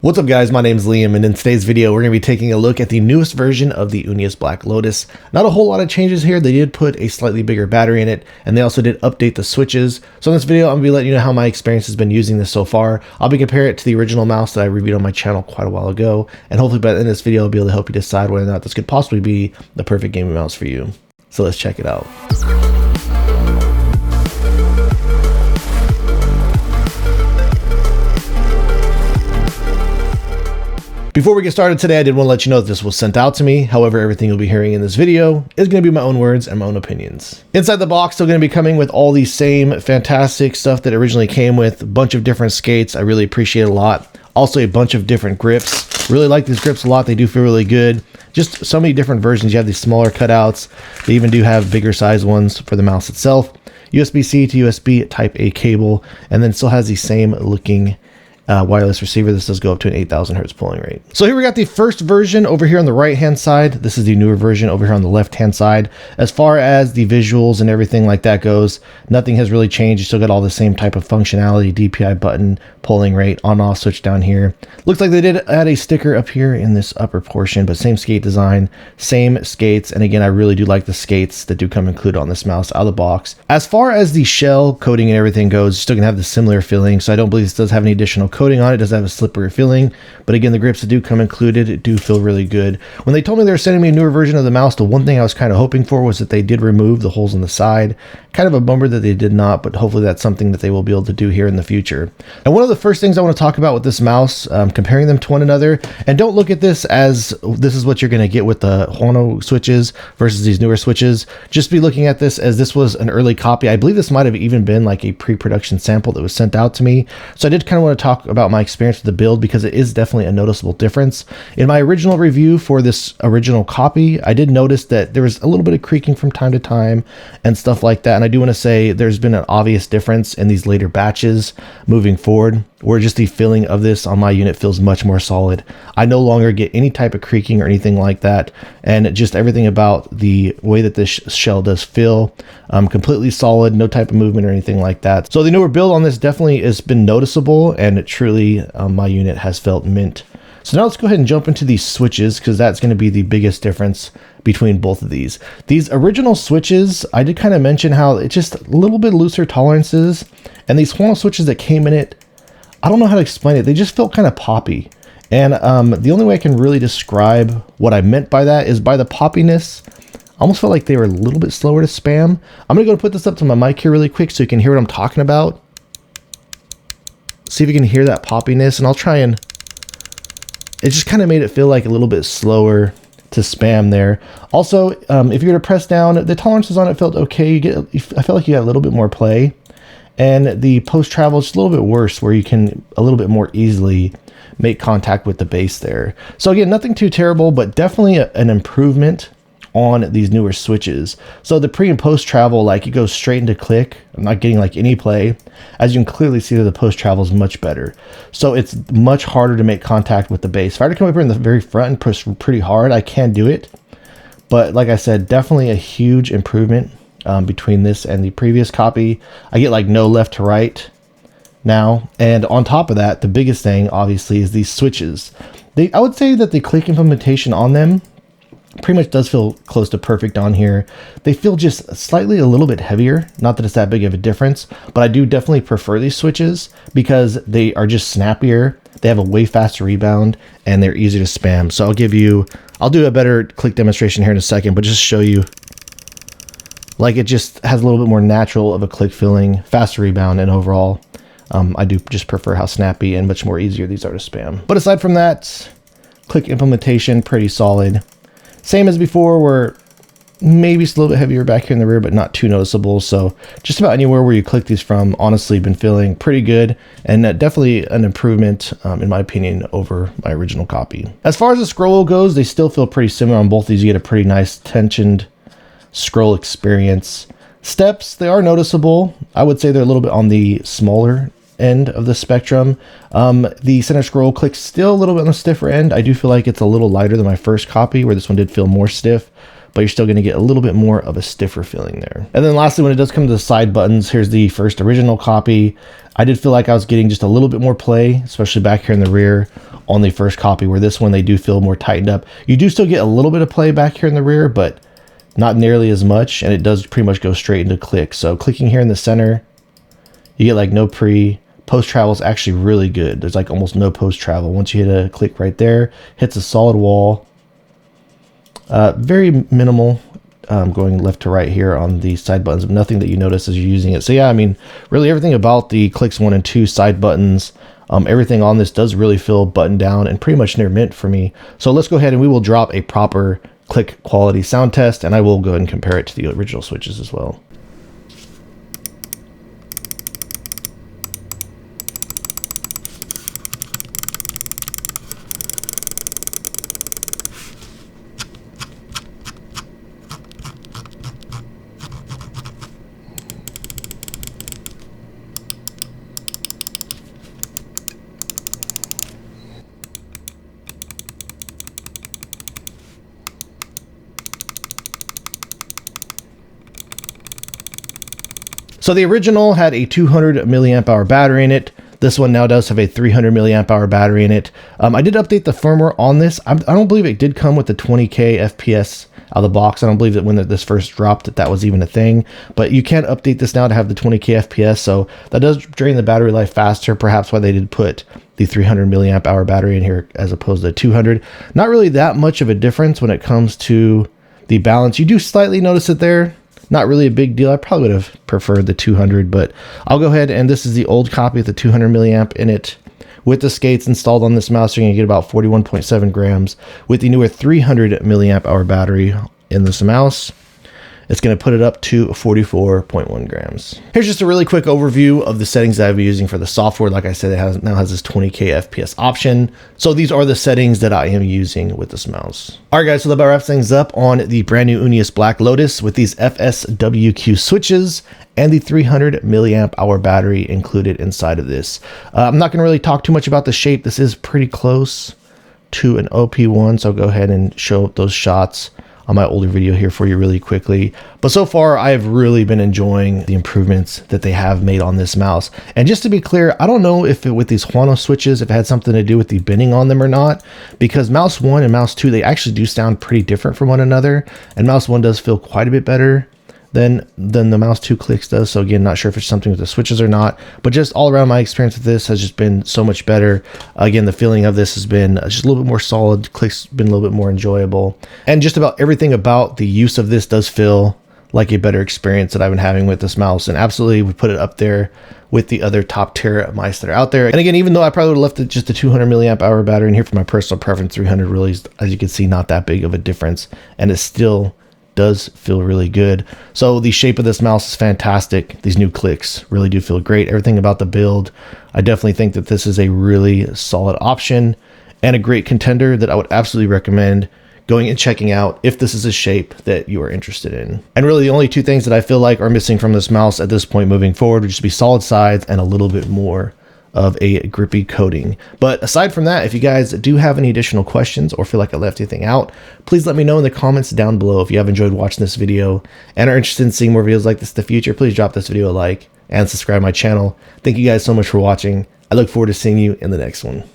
What's up guys, my name is Liam, and in today's video we're going to be taking a look at the newest version of the Unius Black Lotus. Not a whole lot of changes here. They did put a slightly bigger battery in it, and they also did update the switches. So in this video I'm going to be letting you know how my experience has been using this so far. I'll be comparing it to the original mouse that I reviewed on my channel quite a while ago, and hopefully by the end of this video I'll be able to help you decide whether or not this could possibly be the perfect gaming mouse for you. So let's check it out. Before we get started today, I did want to let you know that this was sent out to me. However, everything you'll be hearing in this video is going to be my own words and my own opinions. Inside the box, still going to be coming with all the same fantastic stuff that originally came with. A bunch of different skates. I really appreciate it a lot. Also a bunch of different grips. Really like these grips a lot. They do feel really good. Just so many different versions. You have these smaller cutouts. They even do have bigger size ones for the mouse itself. USB-C to USB Type A cable, and then still has the same looking wireless receiver. This does go up to an 8,000 hertz polling rate. So here we got the first version over here on the right hand side. This is the newer version over here on the left hand side. As far as the visuals and everything like that goes, nothing has really changed. You still got all the same type of functionality, DPI button, polling rate, on off switch down here. Looks like they did add a sticker up here in this upper portion, but same skate design, same skates. And again, I really do like the skates that do come included on this mouse out of the box. As far as the shell coating and everything goes, you're still gonna have the similar feeling. So I don't believe this does have any additional coating on it. It does have a slippery feeling, but again, the grips that do come included do feel really good. When they told me they were sending me a newer version of the mouse, the one thing I was kind of hoping for was that they did remove the holes on the side. Kind of a bummer that they did not, but hopefully that's something that they will be able to do here in the future. And one of the first things I want to talk about with this mouse, comparing them to one another, and don't look at this as this is what you're going to get with the Hono switches versus these newer switches. Just be looking at this as this was an early copy. I believe this might have even been like a pre-production sample that was sent out to me. So I did kind of want to talk about my experience with the build because it is definitely a noticeable difference. In my original review for this original copy, I did notice that there was a little bit of creaking from time to time and stuff like that. And I do want to say there's been an obvious difference in these later batches moving forward, where just the feeling of this on my unit feels much more solid. I no longer get any type of creaking or anything like that. And just everything about the way that this shell does feel, completely solid, no type of movement or anything like that. So the newer build on this definitely has been noticeable, and truly my unit has felt mint. So now let's go ahead and jump into these switches, because that's going to be the biggest difference between both of these. These original switches, I did kind of mention how it's just a little bit looser tolerances, and these Hono switches that came in it, I don't know how to explain it. They just felt kind of poppy. And the only way I can really describe what I meant by that is by the poppiness. I almost felt like they were a little bit slower to spam. I'm going to go put this up to my mic here really quick so you can hear what I'm talking about. See if you can hear that poppiness, and I'll try and... It just kind of made it feel like a little bit slower to spam there. Also, if you were to press down, the tolerances on it felt okay. I felt like you got a little bit more play. And the post travel is just a little bit worse, where you can a little bit more easily make contact with the base there. So again, nothing too terrible, but definitely an improvement on these newer switches. So the pre and post travel, like it goes straight into click. I'm not getting like any play. As you can clearly see that the post travel is much better. So it's much harder to make contact with the base. If I were to come up here in the very front and push pretty hard, I can do it. But like I said, definitely a huge improvement between this and the previous copy. I get like no left to right now. And on top of that, the biggest thing obviously is these switches. I would say that the click implementation on them pretty much does feel close to perfect on here. They feel just slightly a little bit heavier. Not that it's that big of a difference, but I do definitely prefer these switches because they are just snappier. They have a way faster rebound and they're easier to spam. So I'll do a better click demonstration here in a second, but just show you, like, it just has a little bit more natural of a click feeling, faster rebound, and overall, I do just prefer how snappy and much more easier these are to spam. But aside from that, click implementation, pretty solid. Same as before, where maybe it's a little bit heavier back here in the rear, but not too noticeable. So just about anywhere where you click these from, honestly, been feeling pretty good, and definitely an improvement, in my opinion, over my original copy. As far as the scroll goes, they still feel pretty similar on both these. You get a pretty nice tensioned scroll experience. Steps, they are noticeable. I would say they're a little bit on the smaller end of the spectrum. The center scroll click's still a little bit on the stiffer end. I do feel like it's a little lighter than my first copy, where this one did feel more stiff, but you're still going to get a little bit more of a stiffer feeling there. And then lastly, when it does come to the side buttons, here's the first original copy. I did feel like I was getting just a little bit more play, especially back here in the rear. on the first copy, where this one they do feel more tightened up. You do still get a little bit of play back here in the rear, but not nearly as much, and it does pretty much go straight into click. So clicking here in the center, you get like no post travel is actually really good. There's like almost no post travel. Once you hit a click right there, hits a solid wall. Very minimal going left to right here on the side buttons, but nothing that you notice as you're using it. So yeah, I mean, really everything about the clicks 1 and 2 side buttons, everything on this does really feel buttoned down and pretty much near mint for me. So let's go ahead and we will drop a proper click quality sound test, and I will go ahead and compare it to the original switches as well. So the original had a 200 milliamp hour battery in it. This one now does have a 300 milliamp hour battery in it. I did update the firmware on this. I don't believe it did come with the 20K FPS out of the box. I don't believe that when this first dropped that was even a thing, but you can update this now to have the 20K FPS. So that does drain the battery life faster. Perhaps why they did put the 300 milliamp hour battery in here as opposed to 200. Not really that much of a difference when it comes to the balance. You do slightly notice it there. Not really a big deal. I probably would have preferred the 200, but I'll go ahead, and this is the old copy with the 200 milliamp in it. With the skates installed on this mouse, you're going to get about 41.7 grams. With the newer 300 milliamp hour battery in this mouse, it's going to put it up to 44.1 grams. Here's just a really quick overview of the settings that I've been using for the software. Like I said, it now has this 20K FPS option. So these are the settings that I am using with this mouse. All right, guys, so that about wraps things up on the brand new Unius Black Lotus with these FSWQ switches and the 300 milliamp hour battery included inside of this. I'm not going to really talk too much about the shape. This is pretty close to an OP1, so I'll go ahead and show those shots on my older video here for you really quickly. But so far, I've really been enjoying the improvements that they have made on this mouse. And just to be clear, I don't know if with these Huano switches, if it had something to do with the bending on them or not, because mouse 1 and mouse 2, they actually do sound pretty different from one another. And mouse 1 does feel quite a bit better than the mouse 2 clicks does. So again, not sure if it's something with the switches or not, but just all around my experience with this has just been so much better. Again, the feeling of this has been just a little bit more solid. Clicks been a little bit more enjoyable, and just about everything about the use of this does feel like a better experience that I've been having with this mouse. And absolutely we put it up there with the other top tier mice that are out there. And again, even though I probably would have left it just the 200 milliamp hour battery in here for my personal preference, 300 really is, as you can see, not that big of a difference, and it still does feel really good. So the shape of this mouse is fantastic. These new clicks really do feel great. Everything about the build, I definitely think that this is a really solid option and a great contender that I would absolutely recommend going and checking out if this is a shape that you are interested in. And really the only two things that I feel like are missing from this mouse at this point moving forward would just be solid sides and a little bit more of a grippy coating. But aside from that, if you guys do have any additional questions or feel like I left anything out, please let me know in the comments down below. If you have enjoyed watching this video and are interested in seeing more videos like this in the future, please drop this video a like and subscribe to my channel. Thank you guys so much for watching. I look forward to seeing you in the next one.